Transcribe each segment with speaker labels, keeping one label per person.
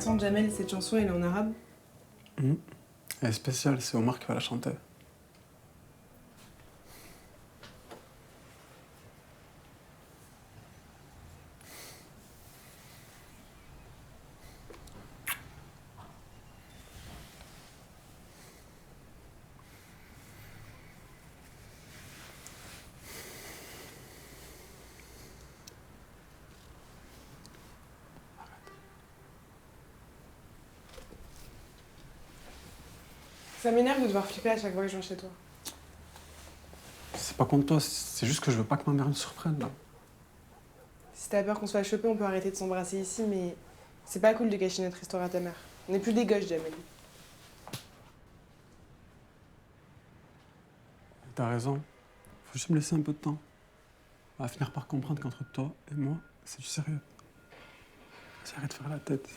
Speaker 1: Attends, Jamel, cette chanson, elle est en arabe?
Speaker 2: Elle est spéciale, c'est Omar qui va la chanter.
Speaker 1: Ça m'énerve de devoir flipper à chaque fois que je viens chez toi.
Speaker 2: C'est pas contre toi, c'est juste que je veux pas que ma mère me surprenne là.
Speaker 1: Si t'as peur qu'on se fasse choper, on peut arrêter de s'embrasser ici, mais c'est pas cool de cacher notre histoire à ta mère. On n'est plus des gauches, Jamel.
Speaker 2: T'as raison, faut juste me laisser un peu de temps. On va finir par comprendre qu'entre toi et moi, c'est du sérieux. Vas-y, arrête de faire la tête.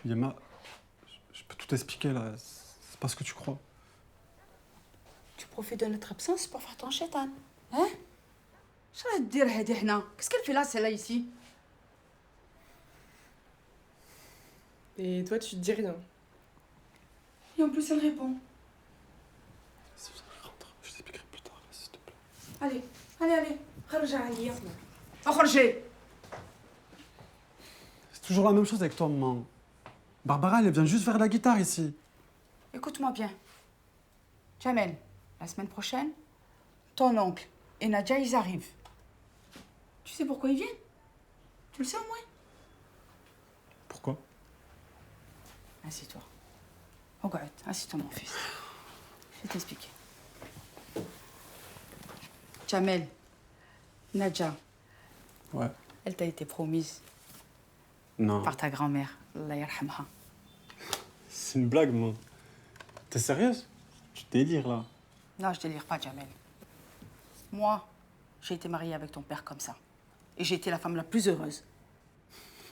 Speaker 2: Yema, je peux tout t'expliquer là, c'est pas ce que tu crois.
Speaker 3: Tu profites de notre absence pour faire ton chétan, hein? Qu'est-ce qu'elle fait là, celle-là, ici?
Speaker 1: Et toi, tu te dis rien.
Speaker 3: Et en plus, elle répond.
Speaker 2: Si je rentre, je t'expliquerai plus tard, s'il te plaît.
Speaker 3: Allez, خرجي عليا. اخرجي.
Speaker 2: C'est toujours la même chose avec toi, maman. Barbara, elle vient juste faire la guitare ici.
Speaker 3: Écoute-moi bien. Jamel, la semaine prochaine, ton oncle et Nadia, ils arrivent. Tu sais pourquoi ils viennent? Tu le sais au moins?
Speaker 2: Pourquoi?
Speaker 3: Assieds-toi. Regarde, assieds-toi, mon fils. Je vais t'expliquer. Jamel, Nadia,
Speaker 2: Ouais.
Speaker 3: elle t'a été promise
Speaker 2: Non.
Speaker 3: par ta grand-mère, Allah yarhamha.
Speaker 2: C'est une blague, maman. T'es sérieuse? Tu délires là.
Speaker 3: Non, je délire pas, Jamel. Moi, j'ai été mariée avec ton père comme ça. Et j'ai été la femme la plus heureuse.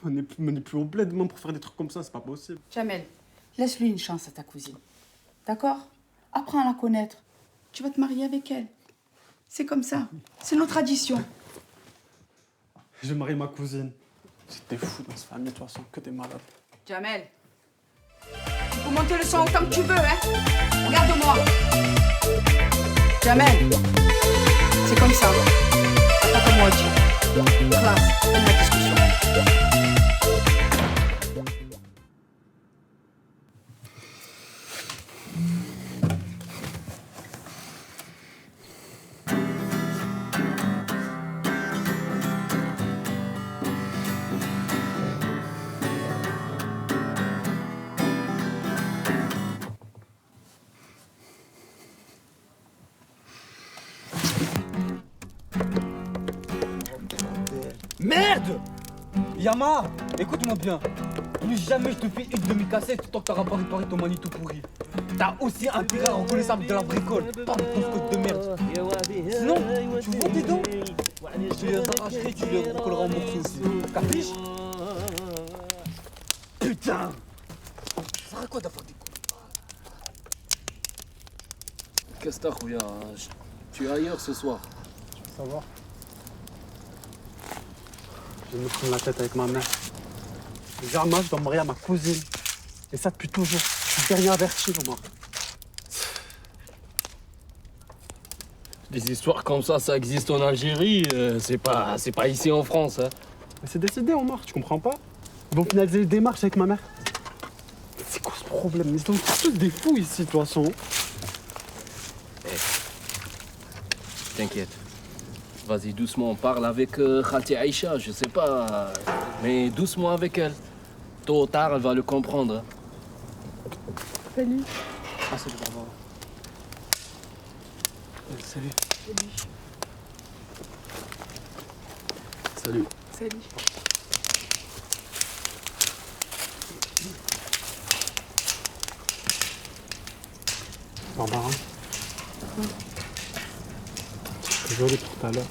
Speaker 2: On n'est plus au bled, maman, pour faire des trucs comme ça, c'est pas possible.
Speaker 3: Jamel, laisse-lui une chance à ta cousine. D'accord? Apprends à la connaître. Tu vas te marier avec elle. C'est comme ça. C'est nos traditions.
Speaker 2: Je vais marier ma cousine. C'était fou dans cette famille, de toute façon, que des malades.
Speaker 3: Jamel, tu peux monter le son autant que tu veux, hein? Regarde-moi. Jamel, c'est comme ça. Pas comme moi dit. Classe, donne la discussion.
Speaker 4: Merde! Yama, écoute-moi bien. Plus jamais je te fais une demi-cassette tant que t'auras pas réparé ton manito pourri. T'as aussi intérêt à reconnaissable de la bricole, pas de post de merde. Sinon, tu vois tes dents? Je te les arracherai, tu les recolleras en morceaux aussi. Capiche? Putain! Ça sert à quoi d'avoir des coups?
Speaker 5: Qu'est-ce que t'as, Khouya? Tu es ailleurs ce soir.
Speaker 2: Ça va? Je vais me prendre la tête avec ma mère. Jamais je dois me marier à ma cousine. Et ça depuis toujours. Je suis rien averti, Omar.
Speaker 5: Des histoires comme ça existe en Algérie, c'est pas ici en France. Hein.
Speaker 2: Mais c'est décidé, Omar, tu comprends pas? Ils vont finaliser les démarches avec ma mère. C'est quoi ce problème? Ils sont tous des fous ici, de toute façon.
Speaker 5: T'inquiète. Vas-y, doucement, parle avec Khalti Aïcha, je sais pas. Mais doucement avec elle. Tôt ou tard, elle va le comprendre.
Speaker 1: Salut.
Speaker 2: Ah, salut, Barbara. Salut.
Speaker 5: Salut.
Speaker 1: Salut.
Speaker 2: Barbara. Désolé pour tout à l'heure.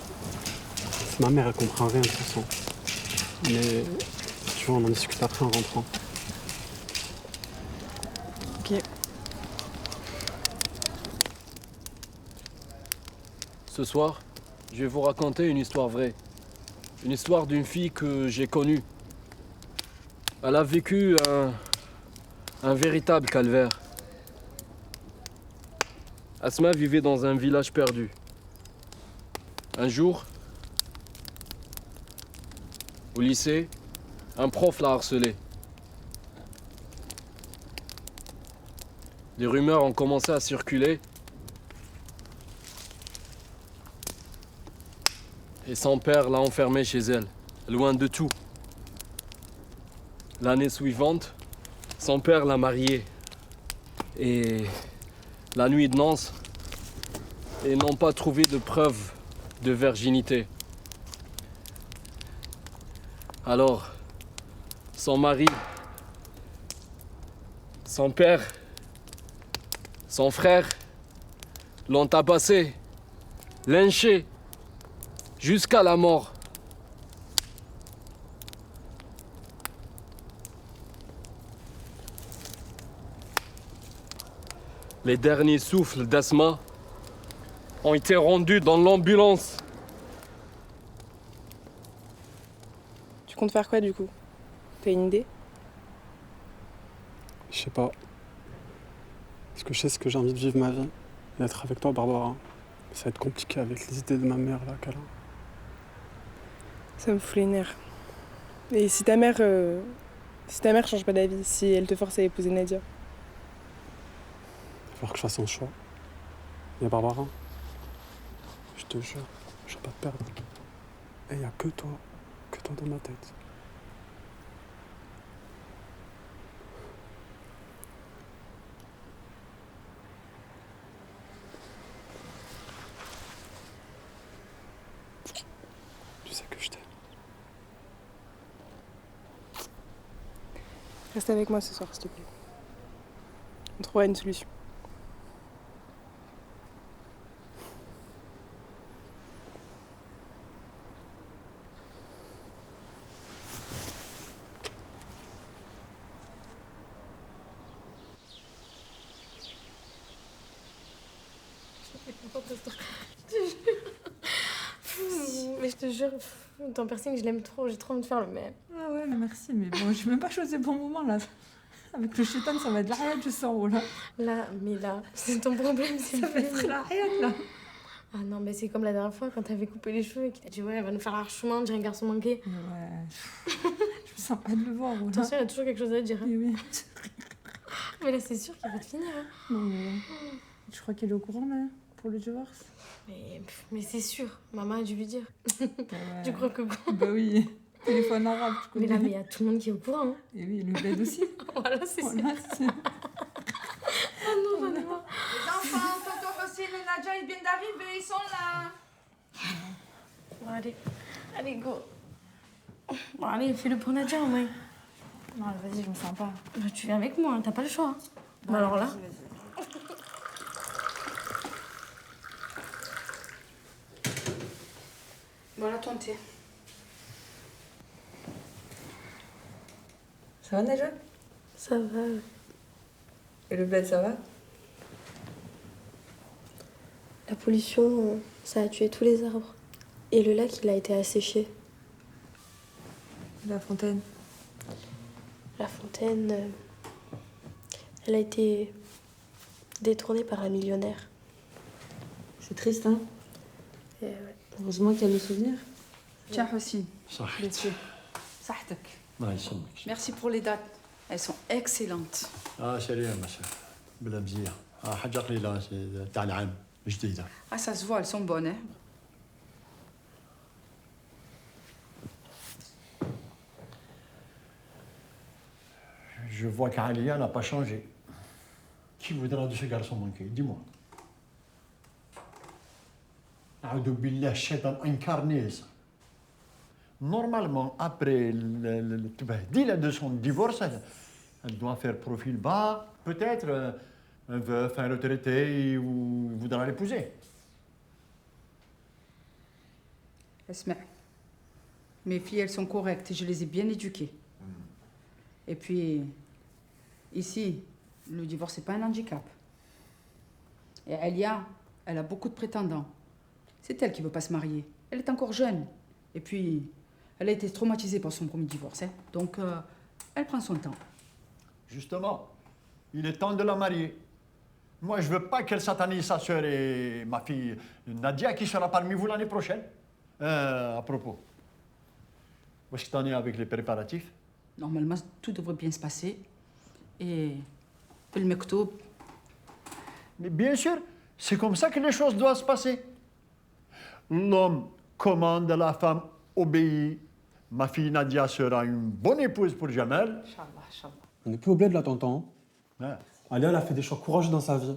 Speaker 2: Si ma mère, elle comprend rien de toute façon. Mais si tu veux, on en discute après en rentrant.
Speaker 1: Ok.
Speaker 5: Ce soir, je vais vous raconter une histoire vraie. Une histoire d'une fille que j'ai connue. Elle a vécu un véritable calvaire. Asma vivait dans un village perdu. Un jour, au lycée, un prof l'a harcelée. Des rumeurs ont commencé à circuler. Et son père l'a enfermée chez elle, loin de tout. L'année suivante, son père l'a mariée. Et la nuit de noces, ils n'ont pas trouvé de preuve de virginité. Alors, son mari, son père, son frère l'ont tabassé, lynché, jusqu'à la mort. Les derniers souffles d'Asma ont été rendus dans l'ambulance.
Speaker 1: Tu comptes faire quoi du coup? T'as une idée?
Speaker 2: Je sais pas. Ce que je sais, c'est que j'ai envie de vivre ma vie et d'être avec toi, Barbara. Mais ça va être compliqué avec les idées de ma mère, là, qu'elle a.
Speaker 1: Ça me fout les nerfs. Et si ta mère change pas d'avis, si elle te force à épouser Nadia?
Speaker 2: Il va falloir que je fasse un choix. Et Barbara, je te jure, je vais pas te perdre. Et il n'y a que toi dans ma tête. Tu sais que je t'aime.
Speaker 1: Reste avec moi ce soir, s'il te plaît. On trouvera une solution.
Speaker 6: Mais je te jure, ton piercing, je l'aime trop, j'ai trop envie de faire le même.
Speaker 3: Ah ouais, mais merci, mais bon, je vais même pas choisi le bon moment là. Avec le chétan, ça va être la hayat, je sens, oh là.
Speaker 6: Là, c'est ton problème, c'est
Speaker 3: Ça va être la hayat là.
Speaker 6: Ah non, mais c'est comme la dernière fois quand t'avais coupé les cheveux et qu'il t'a dit ouais, elle va nous faire l'archement, on dirait un garçon manqué.
Speaker 3: Ouais. Je me sens pas de le voir, oh là.
Speaker 6: Attention, il y a toujours quelque chose à dire. Hein.
Speaker 3: Oui, oui.
Speaker 6: Mais là, c'est sûr qu'il va te finir. Hein.
Speaker 3: Non, mais... Je crois qu'elle est au courant là, pour le divorce.
Speaker 6: Mais c'est sûr, maman a dû lui dire.
Speaker 3: Ouais.
Speaker 6: Tu crois que quoi?
Speaker 3: Bah oui, téléphone arabe, je connais.
Speaker 6: Mais là, mais il y a tout le monde qui est au courant. Hein.
Speaker 3: Et oui, le bled aussi.
Speaker 6: Voilà, c'est sûr.
Speaker 3: Voilà, c'est...
Speaker 6: Ah non, j'en ai marre.
Speaker 3: Les enfants, tonton Hossein et Nadia, ils viennent d'arriver, ils sont là.
Speaker 6: Bon, allez, go. Bon, allez, fais-le pour Nadia au moins.
Speaker 3: Non, vas-y, je me sens pas.
Speaker 6: Bah, tu viens avec moi, hein, t'as pas le choix. Hein. Bah, alors là.
Speaker 3: Vas-y. Voilà ton thé. Ça va, Nadia?
Speaker 6: Ça va.
Speaker 3: Et le bled, ça va?
Speaker 6: La pollution, ça a tué tous les arbres. Et le lac, il a été asséché.
Speaker 3: La fontaine?
Speaker 6: La fontaine, elle a été détournée par un millionnaire.
Speaker 3: C'est triste, hein?
Speaker 6: Et ouais.
Speaker 3: Heureusement qu'il y a le souvenir. Tiens, Hossein.
Speaker 7: صح
Speaker 3: Monsieur. Sahtek.
Speaker 7: الله يسلمك
Speaker 3: Merci pour les dates. Elles sont excellentes.
Speaker 7: سريع مساء بلا مزيان حاجه قليله تاع العام جديده
Speaker 3: Ah, ça se voit, elles sont bonnes, hein?
Speaker 7: Je vois qu'Alia n'a pas changé. Qui voudra de ce garçon manqué? Dis-moi. أعوذ بالله الشيطان incarné ça. Normalement, après le تبهديله de son divorce, elle doit faire profil bas, peut-être un veuf, un retraité, ou il voudra l'épouser.
Speaker 3: Esma, mes filles, elles sont correctes. Je les ai bien éduquées. Et puis, ici, le divorce, c'est pas un handicap. Et Elia, elle a beaucoup de prétendants. C'est elle qui veut pas se marier. Elle est encore jeune. Et puis, elle a été traumatisée par son premier divorce. Hein. Donc, elle prend son temps.
Speaker 7: Justement, il est temps de la marier. Moi, je veux pas qu'elle satanise sa sœur et ma fille Nadia qui sera parmi vous l'année prochaine. À propos, où est-ce que t'en es avec les préparatifs?
Speaker 3: Normalement, tout devrait bien se passer. Et le mektoub,
Speaker 7: Mais bien sûr, c'est comme ça que les choses doivent se passer. L'homme commande, la femme obéit. Ma fille Nadia sera une bonne épouse pour Jamel.
Speaker 3: Inch'Allah, Inch'Allah.
Speaker 2: On n'est plus au bled là, tonton.
Speaker 7: Hein?
Speaker 2: Alia, elle a fait des choix courageux dans sa vie.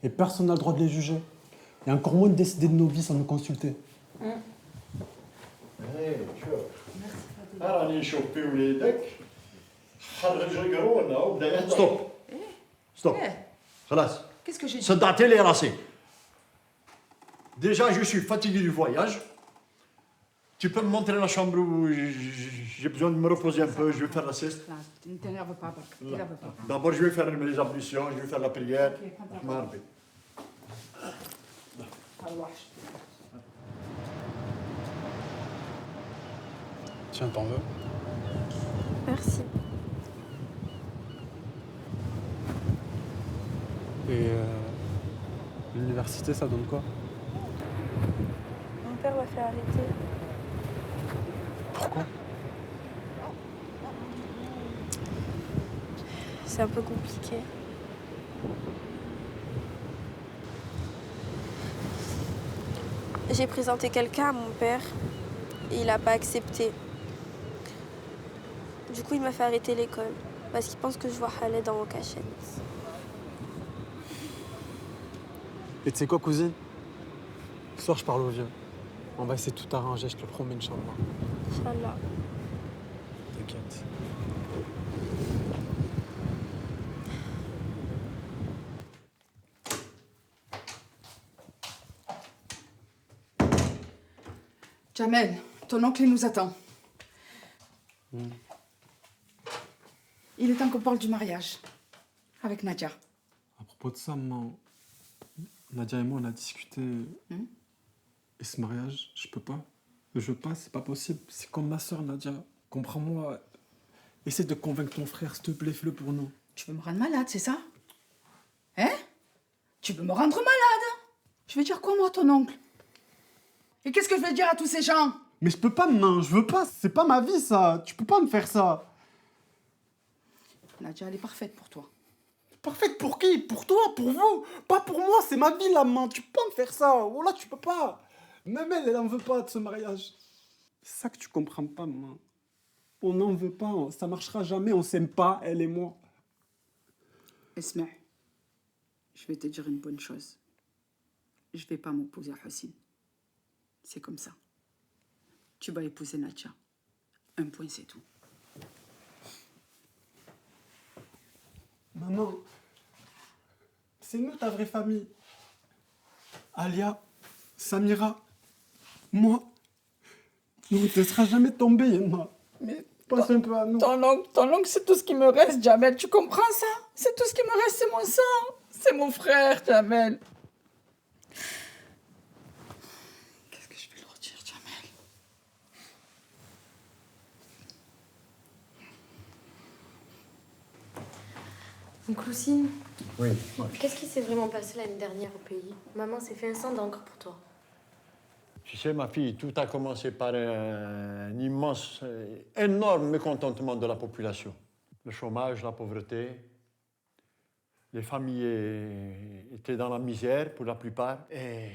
Speaker 2: Et personne n'a le droit de les juger. Et encore moins de décider de nos vies sans nous consulter.
Speaker 7: Hey, شوف راني نشوف في وليدك خرج القرون وبدا ستوب ستوب
Speaker 3: Eh,
Speaker 7: خلاص
Speaker 3: qu'est-ce que j'ai dit?
Speaker 7: صدعتي لي راسي Déjà, je suis fatigué du voyage. Tu peux me montrer la chambre où j'ai besoin de me reposer un peu, je vais faire la sieste.
Speaker 3: Là, ne t'énerve pas, Bark. T'énerve pas.
Speaker 7: D'abord, je vais faire mes ablutions, je vais faire la prière.
Speaker 3: Ok, prends ta
Speaker 7: Je m'en vais.
Speaker 3: Allah.
Speaker 2: Tiens, t'en veux?
Speaker 6: Merci.
Speaker 2: Et l'université, ça donne quoi?
Speaker 6: Mon père m'a fait arrêter.
Speaker 2: Pourquoi?
Speaker 6: C'est un peu compliqué. J'ai présenté quelqu'un à mon père et il n'a pas accepté. Du coup, il m'a fait arrêter l'école parce qu'il pense que je vois Khaled dans mon cachette.
Speaker 2: Et tu sais quoi, cousine? Ce soir, je parle au vieux. On va essayer de tout arranger, je te le promets, Inch'Allah.
Speaker 6: Inch'Allah.
Speaker 2: T'inquiète.
Speaker 3: Jamel, ton oncle il nous attend. Il est temps qu'on parle du mariage avec Nadia.
Speaker 2: À propos de ça, maman, Nadia et moi, on a discuté. Et ce mariage, je peux pas. Je veux pas, c'est pas possible. C'est comme ma soeur, Nadia. Comprends-moi. Essaie de convaincre ton frère, s'il te plaît, fais-le pour nous.
Speaker 3: Tu veux me rendre malade, c'est ça? Hein? Tu veux me rendre malade? Je vais dire quoi, moi, ton oncle? Et qu'est-ce que je vais dire à tous ces gens?
Speaker 2: Mais je peux pas, maman, je veux pas. C'est pas ma vie, ça. Tu peux pas me faire ça.
Speaker 3: Nadia, elle est parfaite pour toi.
Speaker 2: Parfaite pour qui? Pour toi, pour vous. Pas pour moi, c'est ma vie, la main. Tu peux pas me faire ça. Oh là, tu peux pas. Même elle en veut pas de ce mariage. C'est ça que tu comprends pas, maman. On n'en veut pas. Ça marchera jamais. On s'aime pas, elle et moi.
Speaker 3: Esma, je vais te dire une bonne chose. Je vais pas m'opposer à Hossein. C'est comme ça. Tu vas épouser Nadia. Un point, c'est tout.
Speaker 2: Maman, c'est nous ta vraie famille. Alia, Samira, moi. Nous, on ne te laissera jamais tomber, Emma.
Speaker 3: Mais
Speaker 2: Pense un peu à nous.
Speaker 3: ton oncle, c'est tout ce qui me reste, Jamel. Tu comprends ça? C'est tout ce qui me reste, c'est mon sang. C'est mon frère, Jamel. Qu'est-ce que je vais leur dire, Jamel?
Speaker 6: Donc, Lucine,
Speaker 7: Oui.
Speaker 6: qu'est-ce qui s'est vraiment passé l'année dernière au pays? Maman s'est fait un sang d'encre pour toi.
Speaker 7: Tu sais, ma fille, tout a commencé par un immense, énorme mécontentement de la population. Le chômage, la pauvreté. Les familles étaient dans la misère pour la plupart. Et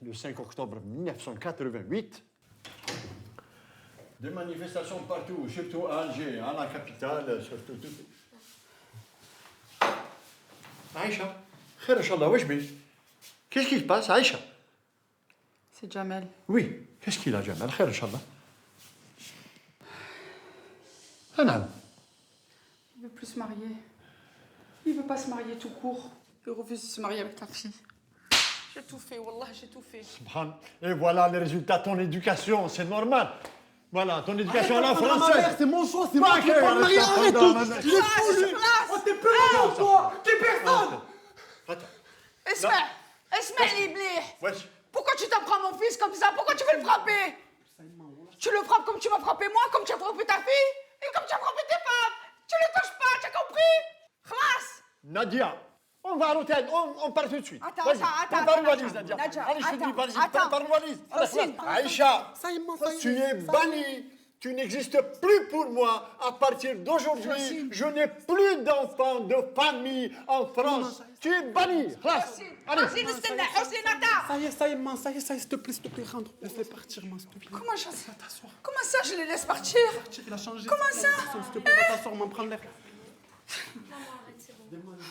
Speaker 7: le 5 octobre 1988, des manifestations partout, surtout à Alger, à la capitale, surtout. Aïcha, khair Inch'Allah, wesh bi? Qu'est-ce qui se passe, Aïcha?
Speaker 3: C'est Jamel.
Speaker 7: Oui, qu'est-ce qu'il a, Jamal? Khair Inch'Allah. Anam.
Speaker 3: Il veut plus se marier. Il veut pas se marier tout court. Il refuse de se marier avec ta fille. J'ai tout fait, Wallah, j'ai tout fait.
Speaker 7: Subhan. Et voilà les résultats de ton éducation, c'est normal. Voilà, ton éducation à la française.
Speaker 2: C'est mon choix, c'est
Speaker 7: Pas
Speaker 2: moi qui
Speaker 7: que-
Speaker 2: vais pas me marier. Arrête tout.
Speaker 7: Attends,
Speaker 2: Il est fou, lui. Oh, t'es peureux, toi. T'es personne.
Speaker 7: Attends.
Speaker 3: Esma, Esma, les blés.
Speaker 7: Wesh.
Speaker 3: Pourquoi Pourquoi tu t'en prends à mon fils comme ça? Pourquoi tu veux le frapper? Tu le frappes comme tu m'as frappé moi, comme tu as frappé ta fille, et comme tu as frappé tes femmes. Tu le touches pas, tu as compris? Khalas.
Speaker 7: Nadia, on va à l'hôtel, on part tout de suite.
Speaker 3: Attends,
Speaker 7: Vas-y,
Speaker 3: attends,
Speaker 7: prépare une
Speaker 3: attends,
Speaker 7: valise, Nadia.
Speaker 3: Nadia,
Speaker 7: Allez, je te dis,
Speaker 3: attends,
Speaker 7: vas-y,
Speaker 3: attends.
Speaker 7: prépare une valise. Allez,
Speaker 3: Hossein,
Speaker 7: Aïcha,
Speaker 2: Ça y est, maman, ça y est.
Speaker 7: tu es bannie. Tu n'existes plus pour moi. À partir d'aujourd'hui,
Speaker 3: Hossein.
Speaker 7: je n'ai plus d'enfants, de famille en France. Tu es banni. Khalas. Allez.
Speaker 3: Hossein, استنى حسين attends.
Speaker 2: Ça y est, maman, ça y est, s'il te plaît, rentre. Laisse-les partir, maman, s'il te plaît.
Speaker 3: Comment ça?
Speaker 2: Va t'asseoir.
Speaker 3: Comment ça je les laisse partir?
Speaker 2: Il a changé.
Speaker 3: Comment ça?
Speaker 2: S'il te plaît, va t'asseoir, maman, prends l'air.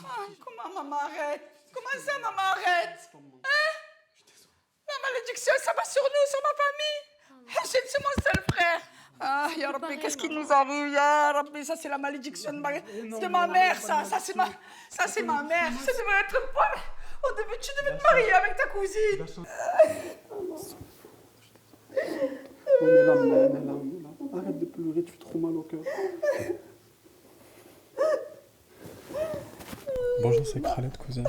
Speaker 3: Ah, comment maman arrête? Comment ça maman arrête? Hein? La malédiction ça va sur nous, sur ma famille. Hussein c'est mon seul frère. Ah ya Rabbi, qu'est-ce qui nous arrive ya Rabbi? Ça c'est la malédiction de ma mère, ça c'est ma mère. Ça devait être pas. Au début tu devais te marier avec ta cousine.
Speaker 2: On est là, maman, on est là, on est là. Arrête de pleurer, tu fais trop mal au cœur. Bonjour, c'est Khaled, cousin.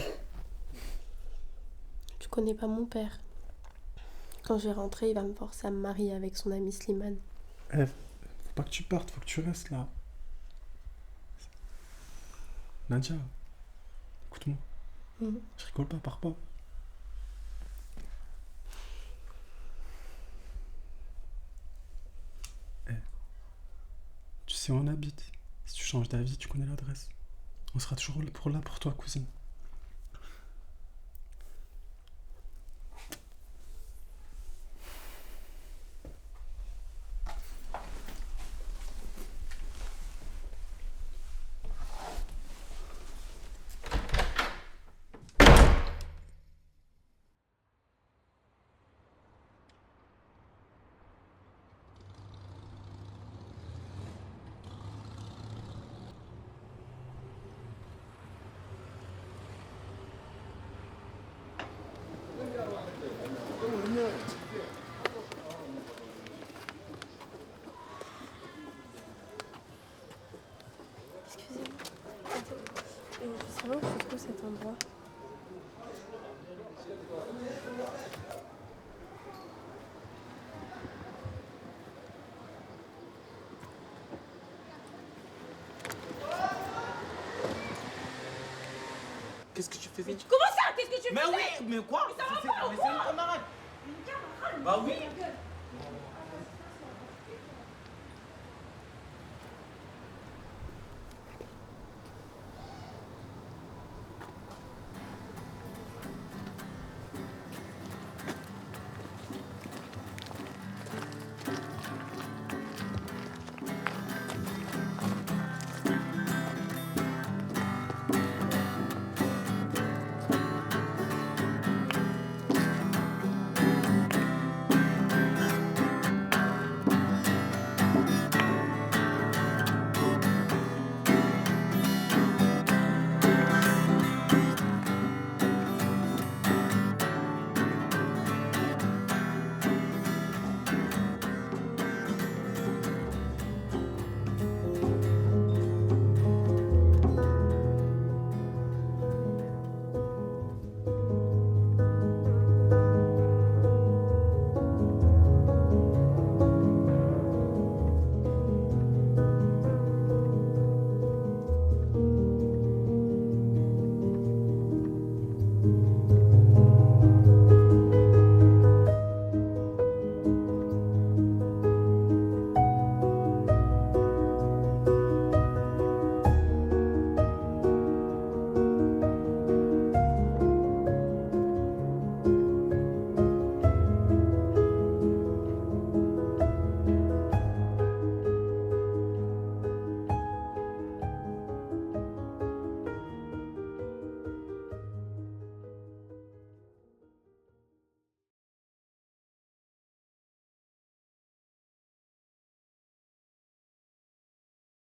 Speaker 8: Tu connais pas mon père. Quand je vais rentrer, il va me forcer à me marier avec son ami Slimane.
Speaker 2: Eh, faut pas que tu partes, faut que tu restes là. Nadia, écoute-moi. Je rigole pas, pars pas. Eh, tu sais où on habite. Si tu changes d'avis, tu connais l'adresse. On sera toujours là pour toi, cousine.
Speaker 8: C'est vrai où se trouve cet endroit?
Speaker 4: Qu'est-ce que tu faisais?
Speaker 6: Comment ça? Qu'est-ce que tu fais?
Speaker 4: Mais oui, mais quoi?
Speaker 6: Ça va pas ou
Speaker 4: Mais
Speaker 6: quoi?
Speaker 4: c'est une camarade.
Speaker 6: Une camarade?
Speaker 4: Bah oui.